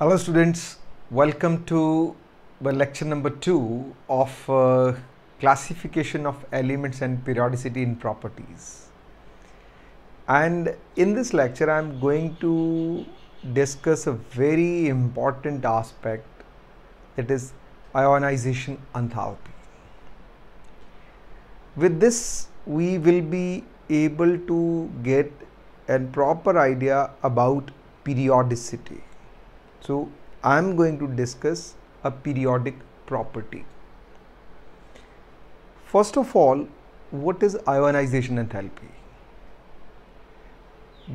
Hello students, welcome to the lecture number 2 of classification of elements and periodicity in properties. And in this lecture I am going to discuss a very important aspect, that is ionization enthalpy. With this we will be able to get a proper idea about periodicity. So I am going to discuss a periodic property. First of all, what is ionization enthalpy?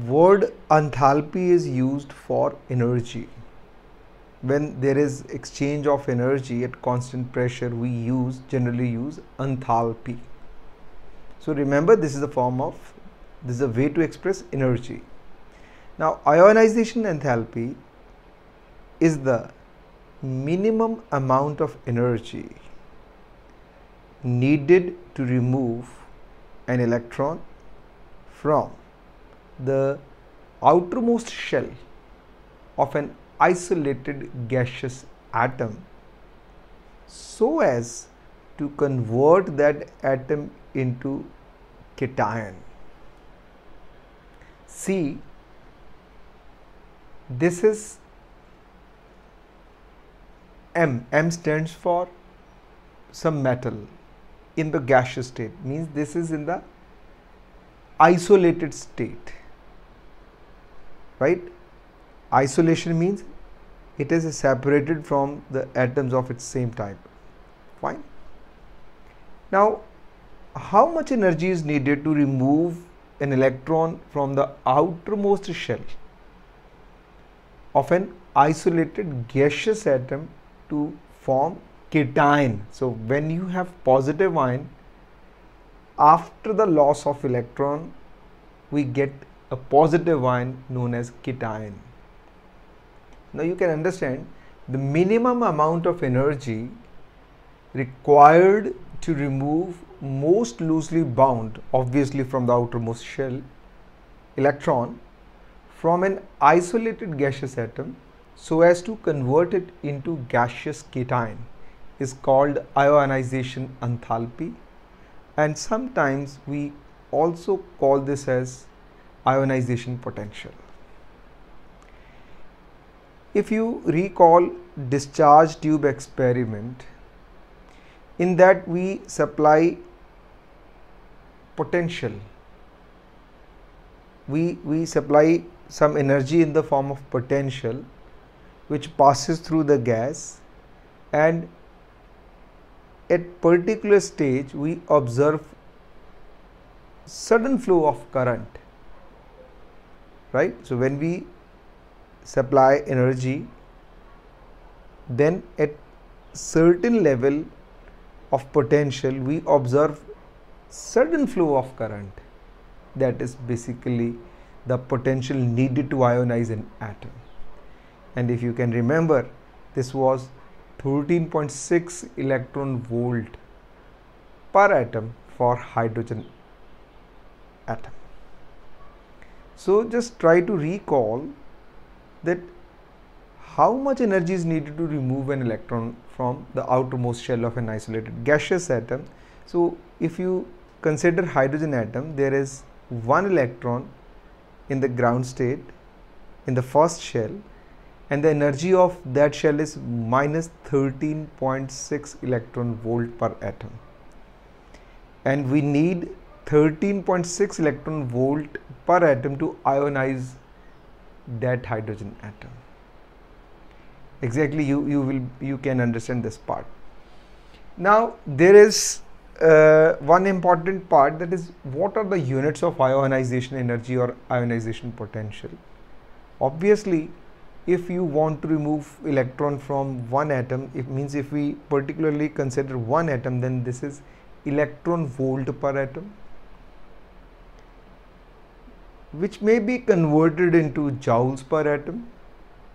Word enthalpy is used for energy. When there is exchange of energy at constant pressure, we generally use enthalpy. So remember, this is a way to express energy. Now ionization enthalpy is the minimum amount of energy needed to remove an electron from the outermost shell of an isolated gaseous atom so as to convert that atom into cation. See, this is M. M stands for some metal in the gaseous state, means this is in the isolated state, right? Isolation means it is separated from the atoms of its same type. Fine. Now, how much energy is needed to remove an electron from the outermost shell of an isolated gaseous atom to form cation? So when you have positive ion, after the loss of electron we get a positive ion known as cation. Now you can understand the minimum amount of energy required to remove most loosely bound, obviously from the outermost shell, electron from an isolated gaseous atom so as to convert it into gaseous cation is called ionization enthalpy, and sometimes we also call this as ionization potential. If you recall discharge tube experiment, in that we supply potential, we supply some energy in the form of potential which passes through the gas, and at particular stage we observe sudden flow of current, right? So when we supply energy, then at certain level of potential we observe sudden flow of current. That is basically the potential needed to ionize an atom. And if you can remember, this was 13.6 electron volt per atom for hydrogen atom. So just try to recall that how much energy is needed to remove an electron from the outermost shell of an isolated gaseous atom. So if you consider hydrogen atom, there is one electron in the ground state in the first shell, and the energy of that shell is minus 13.6 electron volt per atom, and we need 13.6 electron volt per atom to ionize that hydrogen atom. Exactly, you can understand this part. Now there is one important part, that is what are the units of ionization energy or ionization potential. Obviously, if you want to remove electron from one atom, it means if we particularly consider one atom, then this is electron volt per atom, which may be converted into joules per atom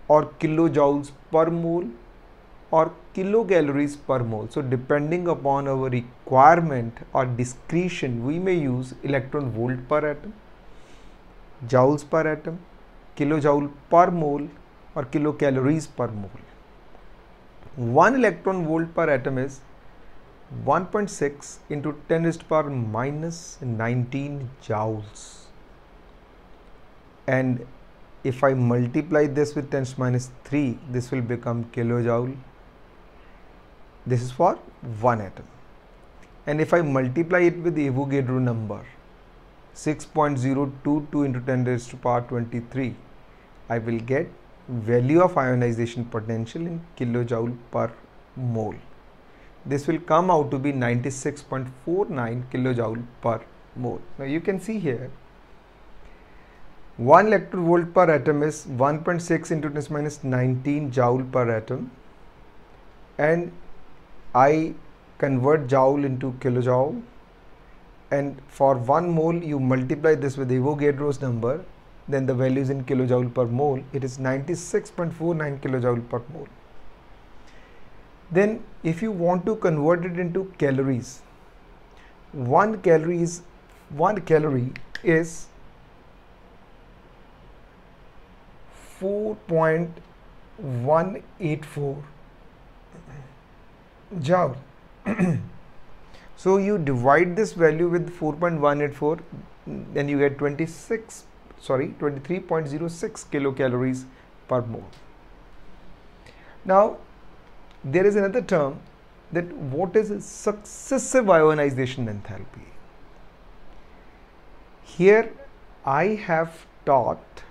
or kilojoules per mole or kilocalories per mole. So depending upon our requirement or discretion, we may use electron volt per atom, joules per atom, kilojoule per mole or kilocalories per mole. 1 electron volt per atom is 1.6 into 10 raised to power minus 19 joules. And if I multiply this with 10 to minus 3, this will become kilojoule. This is for 1 atom. And if I multiply it with the Avogadro number 6.022 into 10 raised to power 23, I will get value of ionization potential in kilojoule per mole. This will come out to be 96.49 kilojoule per mole. Now you can see here 1 electron volt per atom is 1.6 into 10 minus 19 joule per atom, and I convert joule into kilojoule, and for 1 mole you multiply this with Avogadro's number, then the value is in kilojoule per mole. It is 96.49 kilojoule per mole. Then if you want to convert it into calories, 1 calorie is 4.184 joule. So you divide this value with 4.184, then you get 23.06 kilocalories per mole. Now there is another term, that what is successive ionization enthalpy. Here I have taught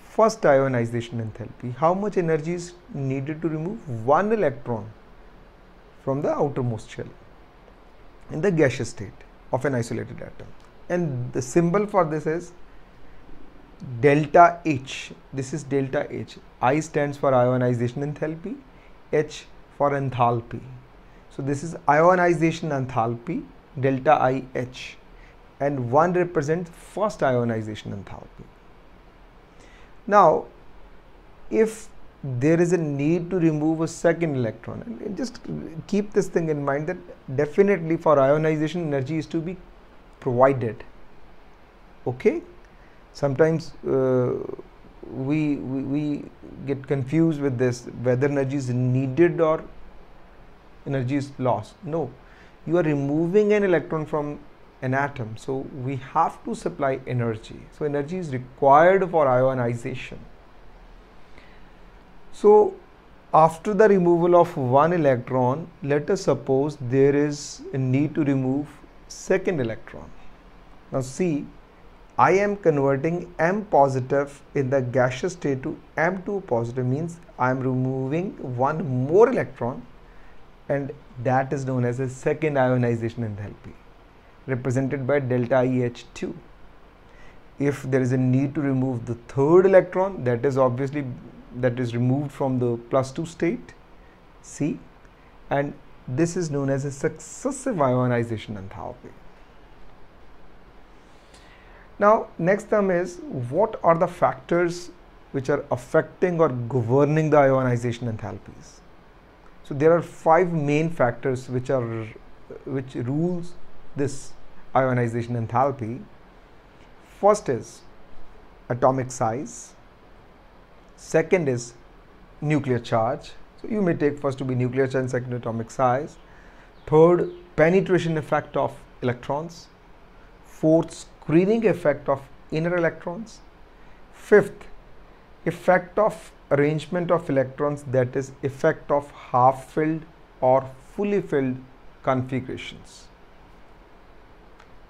first ionization enthalpy, how much energy is needed to remove 1 electron from the outermost shell in the gaseous state of an isolated atom, and the symbol for this is delta H. This is delta H. I stands for ionization enthalpy, H for enthalpy. So this is ionization enthalpy, delta I H, and 1 represents first ionization enthalpy. Now if there is a need to remove a second electron, and just keep this thing in mind, that definitely for ionization energy is to be provided. Okay, sometimes we get confused with this, whether energy is needed or energy is lost. No, you are removing an electron from an atom, so we have to supply energy. So energy is required for ionization. So after the removal of 1 electron, let us suppose there is a need to remove second electron. Now see, I am converting M positive in the gaseous state to M2 positive, means I am removing 1 more electron, and that is known as a second ionization enthalpy, represented by delta IH2. If there is a need to remove the third electron, that is obviously removed from the +2 state, C, and this is known as a successive ionization enthalpy. Now next term is, what are the factors which are affecting or governing the ionization enthalpies? So there are 5 main factors which rules this ionization enthalpy. First is atomic size. Second is nuclear charge. So you may take first to be nuclear charge and second atomic size. Third, penetration effect of electrons. Fourth, screening effect of inner electrons. Fifth, effect of arrangement of electrons, that is effect of half filled or fully filled configurations.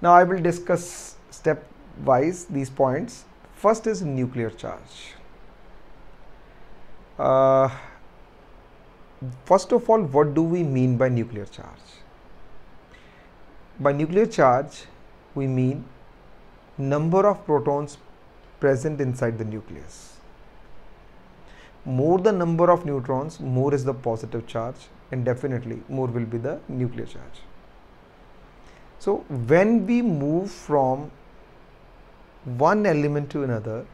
Now I will discuss stepwise these points. First is nuclear charge. First of all, what do we mean by nuclear charge? By nuclear charge, we mean number of protons present inside the nucleus. More the number of neutrons, more is the positive charge, and definitely more will be the nuclear charge. So when we move from one element to another,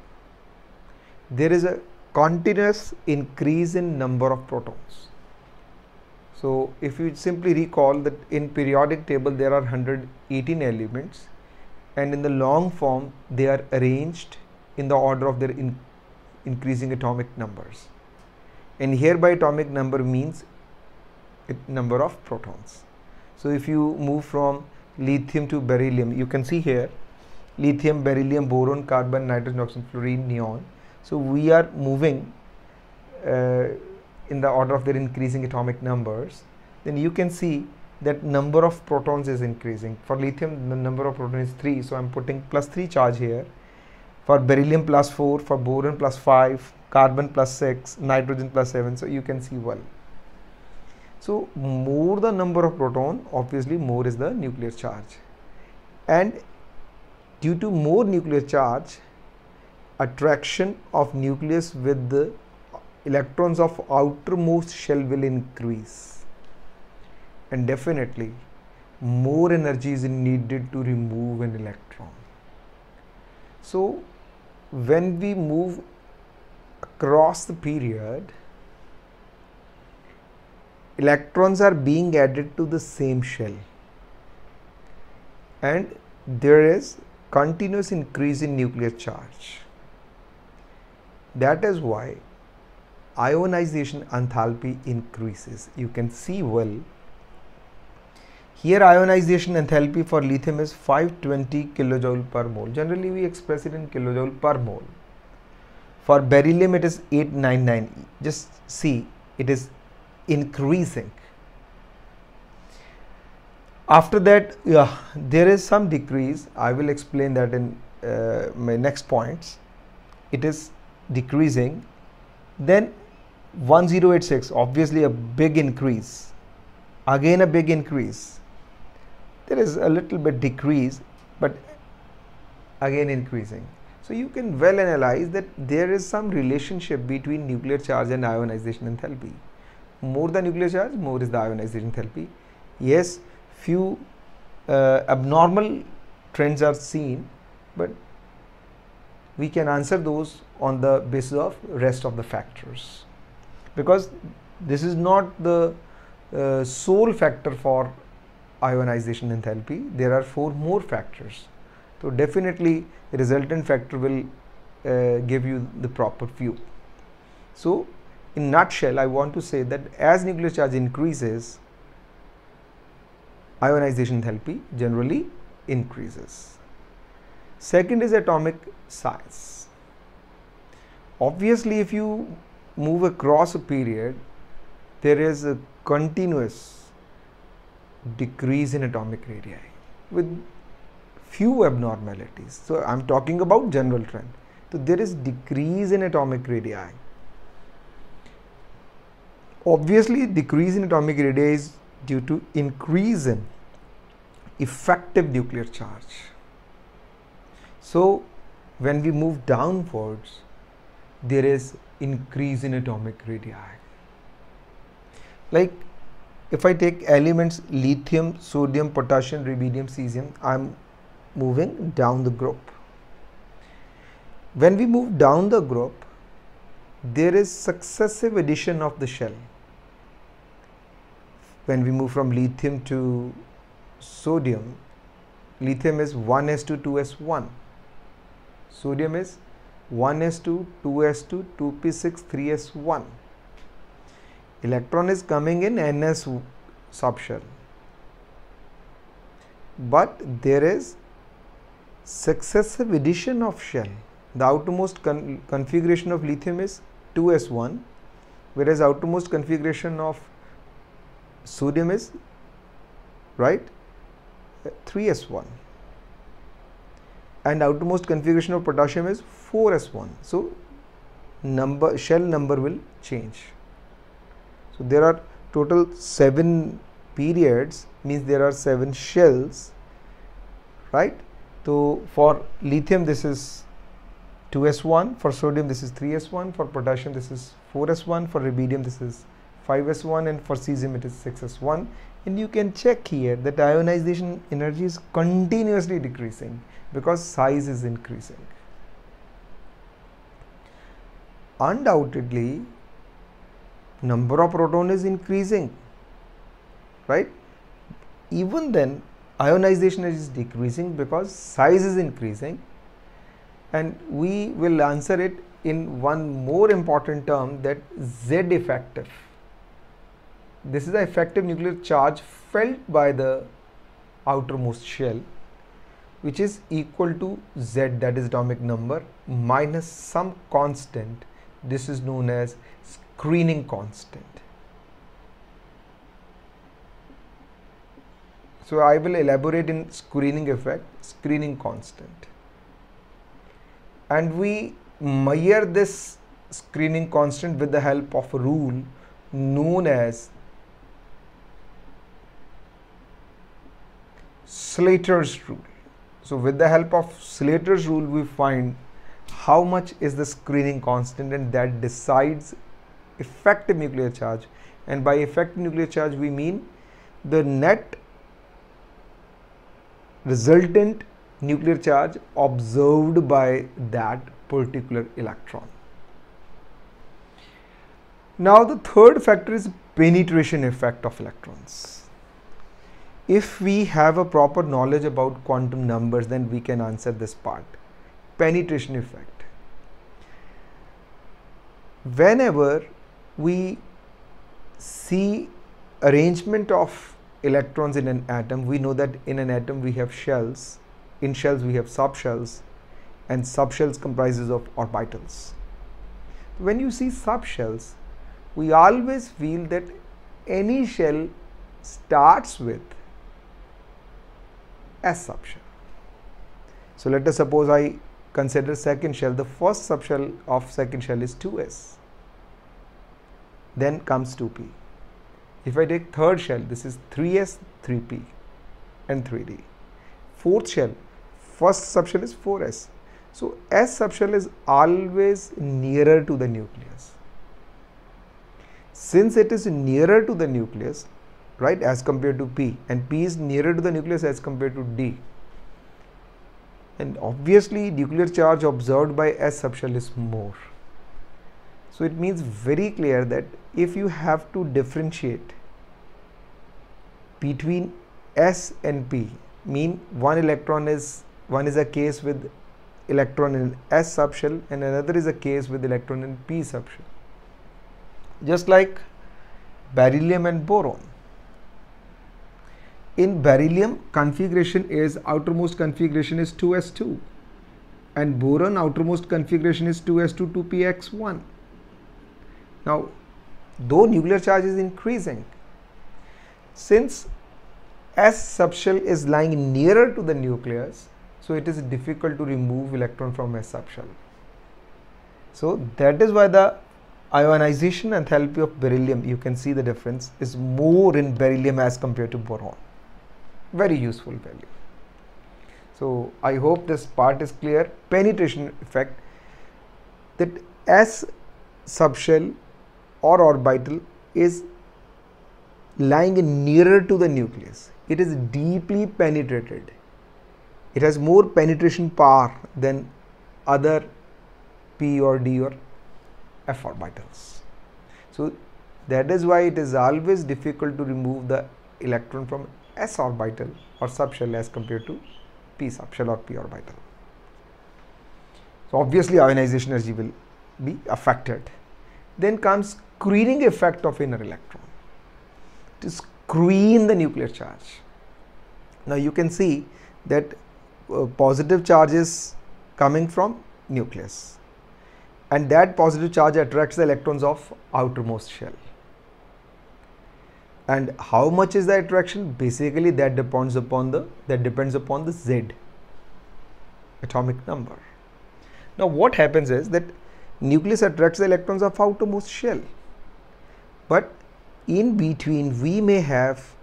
there is a continuous increase in number of protons. So if you simply recall that in periodic table there are 118 elements, and in the long form they are arranged in the order of their increasing atomic numbers, and here by atomic number means number of protons. So if you move from lithium to beryllium, you can see here lithium, beryllium, boron, carbon, nitrogen, oxygen, fluorine, neon. So we are moving in the order of their increasing atomic numbers. Then you can see that number of protons is increasing. For lithium, the number of protons is 3, so I'm putting +3 charge here. For beryllium +4, for boron +5, carbon +6, nitrogen +7. So you can see well. So more the number of proton, obviously more is the nuclear charge, and due to more nuclear charge, attraction of nucleus with the electrons of outermost shell will increase, and definitely more energy is needed to remove an electron. So when we move across the period, electrons are being added to the same shell, and there is continuous increase in nuclear charge. That is why ionization enthalpy increases. You can see well here ionization enthalpy for lithium is 520 kilojoule per mole. Generally we express it in kilojoule per mole. For beryllium it is 899. Just see, it is increasing. After that, there is some decrease. I will explain that in my next points. It is decreasing. Then 1086, obviously a big increase. Again a big increase. There is a little bit decrease, but again increasing. So you can well analyze that there is some relationship between nuclear charge and ionization enthalpy. More the nuclear charge, more is the ionization enthalpy. Yes, few abnormal trends are seen, but we can answer those on the basis of rest of the factors, because this is not the sole factor for ionization enthalpy. There are 4 more factors. So definitely the resultant factor will give you the proper view. So in nutshell, I want to say that as nuclear charge increases, ionization enthalpy generally increases. Second is atomic size. Obviously, if you move across a period, there is a continuous decrease in atomic radii with few abnormalities. So I am talking about general trend. So there is decrease in atomic radii. Obviously, decrease in atomic radii is due to increase in effective nuclear charge. So when we move downwards, there is increase in atomic radii. Like if I take elements lithium, sodium, potassium, rubidium, cesium, I am moving down the group. When we move down the group, there is successive addition of the shell. When we move from lithium to sodium, lithium is 1s2, 2s1. Sodium is 1s2, 2s2, 2p6, 3s1. Electron is coming in ns subshell, but there is successive addition of shell. The outermost configuration of lithium is 2s1, whereas outermost configuration of sodium is 3s1, and outermost configuration of potassium is 4s1. So shell number will change. So there are total 7 periods, means there are 7 shells, right? So for lithium this is 2s1, for sodium this is 3s1, for potassium this is 4s1, for rubidium this is 5s1, and for cesium it is 6s1. And you can check here that ionization energy is continuously decreasing because size is increasing. Undoubtedly, number of proton is increasing, right? Even then ionization is decreasing because size is increasing, and we will answer it in one more important term, that Z effective. This is the effective nuclear charge felt by the outermost shell, which is equal to Z, that is atomic number, minus some constant. This is known as screening constant. So I will elaborate in screening effect, screening constant. And we measure this screening constant with the help of a rule known as Slater's rule. So with the help of Slater's rule, we find how much is the screening constant, and that decides effective nuclear charge. And by effective nuclear charge, we mean the net resultant nuclear charge observed by that particular electron. Now the third factor is penetration effect of electrons. If we have a proper knowledge about quantum numbers, then we can answer this part. Penetration effect. Whenever we see arrangement of electrons in an atom, we know that in an atom we have shells, in shells we have subshells, and subshells comprises of orbitals. When you see subshells, we always feel that any shell starts with S subshell. So let us suppose I consider second shell. The first subshell of second shell is 2s. Then comes 2p. If I take third shell, this is 3s, 3p and 3d. Fourth shell, first subshell is 4s. So S subshell is always nearer to the nucleus. Since it is nearer to the nucleus, right, as compared to P, and P is nearer to the nucleus as compared to D, and obviously nuclear charge observed by S subshell is more. So it means very clear that if you have to differentiate between S and P, mean one is a case with electron in S subshell and another is a case with electron in P subshell. Just like beryllium and boron. In beryllium, configuration is outermost configuration is 2s2, and boron outermost configuration is 2s2 2px1. Now, though nuclear charge is increasing, since S subshell is lying nearer to the nucleus, so it is difficult to remove electron from S subshell. So that is why the ionization enthalpy of beryllium, you can see the difference, is more in beryllium as compared to boron. Very useful value. So I hope this part is clear. Penetration effect, that S subshell or orbital is lying nearer to the nucleus. It is deeply penetrated. It has more penetration power than other P or D or F orbitals. So that is why it is always difficult to remove the electron from S orbital or subshell as compared to P subshell or P orbital. So obviously ionization energy will be affected. Then comes screening effect of inner electron to screen the nuclear charge. Now you can see that positive charge is coming from nucleus, and that positive charge attracts the electrons of outermost shell. And how much is the attraction? Basically that depends upon the Z, atomic number. Now what happens is that nucleus attracts the electrons of outermost shell, but in between we may have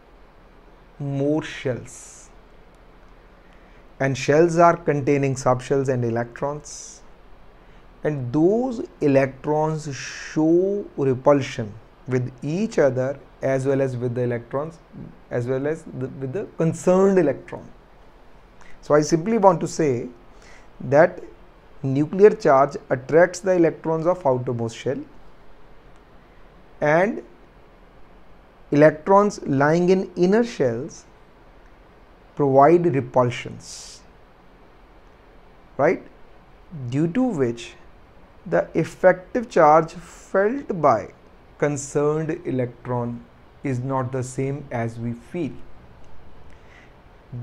more shells, and shells are containing subshells and electrons, and those electrons show repulsion with each other as well as with the electrons as well as with the concerned electron. So I simply want to say that nuclear charge attracts the electrons of outermost shell, and electrons lying in inner shells provide repulsions, right, due to which the effective charge felt by concerned electron is not the same as we feel.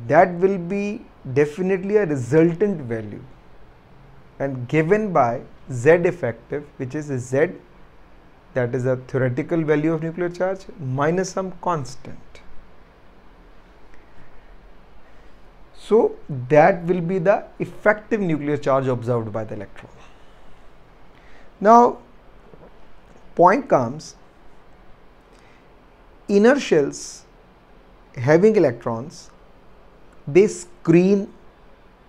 That will be definitely a resultant value and given by Z effective, which is Z, that is a theoretical value of nuclear charge minus some constant. So that will be the effective nuclear charge observed by the electron. Now point comes, inner shells having electrons, they screen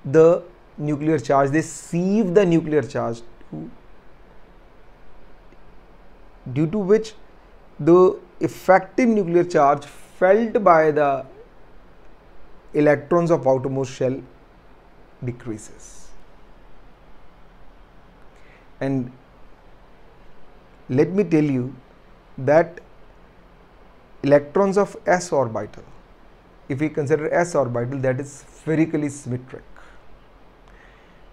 the nuclear charge, they sieve the nuclear charge, due to which the effective nuclear charge felt by the electrons of outermost shell decreases. And let me tell you that electrons of s orbital, if we consider s orbital, that is spherically symmetric.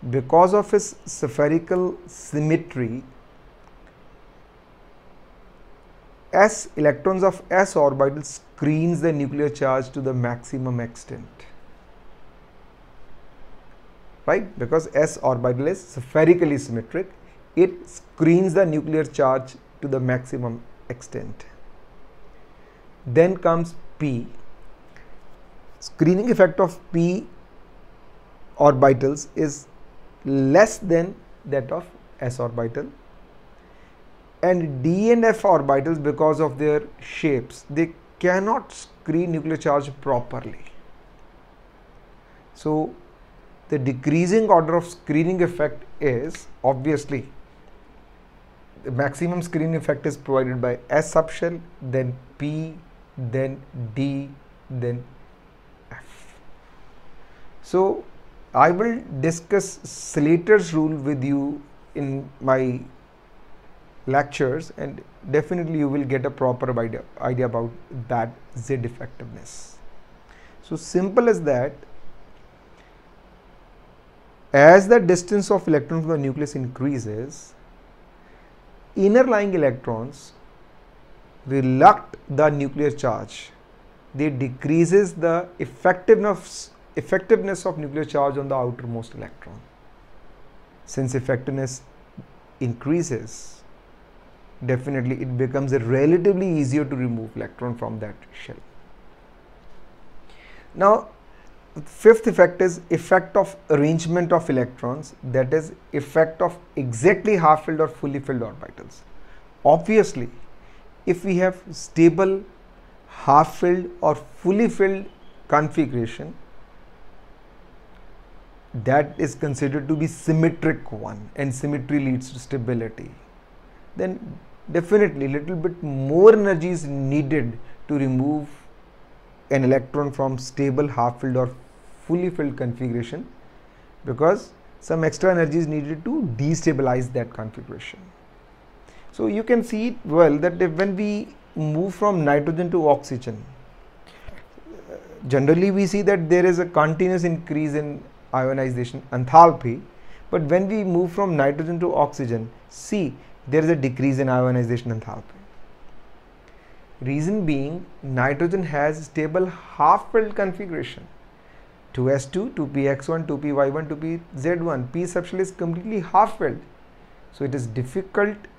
Because of its spherical symmetry, electrons of s orbital screens the nuclear charge to the maximum extent, right? Because s orbital is spherically symmetric, it screens the nuclear charge to the maximum extent. Then comes p. Screening effect of p orbitals is less than that of s orbital, and d and f orbitals, because of their shapes, they cannot screen nuclear charge properly. So the decreasing order of screening effect is obviously, the maximum screening effect is provided by s subshell, then p, then d, then f. So I will discuss Slater's rule with you in my lectures, and definitely you will get a proper idea about that Z effectiveness. So simple as that. As the distance of electrons from the nucleus increases, inner lying electrons reluct the nuclear charge. They decreases the effectiveness of nuclear charge on the outermost electron. Since effectiveness increases, definitely it becomes relatively easier to remove electron from that shell. Now, fifth effect is effect of arrangement of electrons, that is effect of exactly half filled or fully filled orbitals. Obviously, if we have stable half filled or fully filled configuration, that is considered to be symmetric one, and symmetry leads to stability, then definitely little bit more energy is needed to remove an electron from stable half filled or fully filled configuration, because some extra energy is needed to destabilize that configuration. So you can see it well that when we move from nitrogen to oxygen, generally we see that there is a continuous increase in ionization enthalpy, but when we move from nitrogen to oxygen, see there is a decrease in ionization enthalpy. Reason being, nitrogen has stable half filled configuration, 2s2, 2px1, 2py1, 2pz1. P subshell is completely half filled, so it is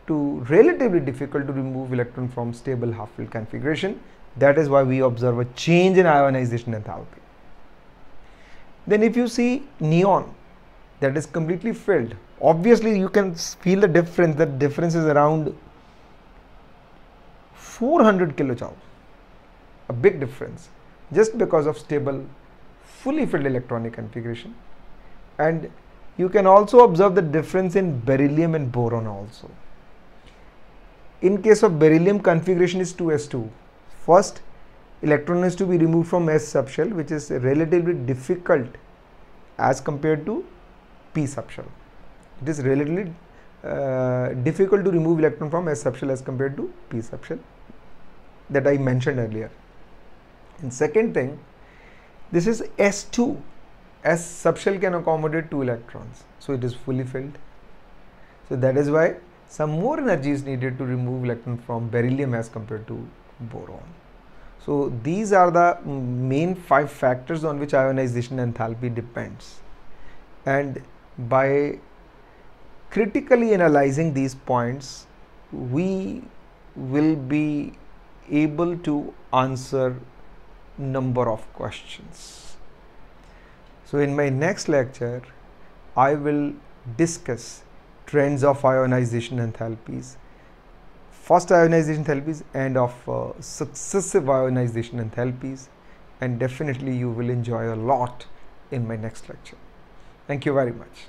relatively difficult to remove electron from stable half filled configuration. That is why we observe a change in ionization enthalpy. Then if you see neon, that is completely filled, obviously you can feel the difference. The difference is around 400 kilojoule, a big difference, just because of stable fully filled electronic configuration. And you can also observe the difference in beryllium and boron also. In case of beryllium, configuration is 2s2. First, electron is to be removed from s subshell, which is relatively difficult as compared to p subshell. It is relatively difficult to remove electron from s subshell as compared to p subshell, that I mentioned earlier. And second thing, this is S2. S subshell can accommodate 2 electrons, so it is fully filled. So that is why some more energy is needed to remove electron from beryllium as compared to boron. So these are the main 5 factors on which ionization enthalpy depends, and by critically analyzing these points we will be able to answer number of questions. So in my next lecture I will discuss trends of ionization enthalpies, first ionization enthalpies and of successive ionization enthalpies, and definitely you will enjoy a lot in my next lecture. Thank you very much.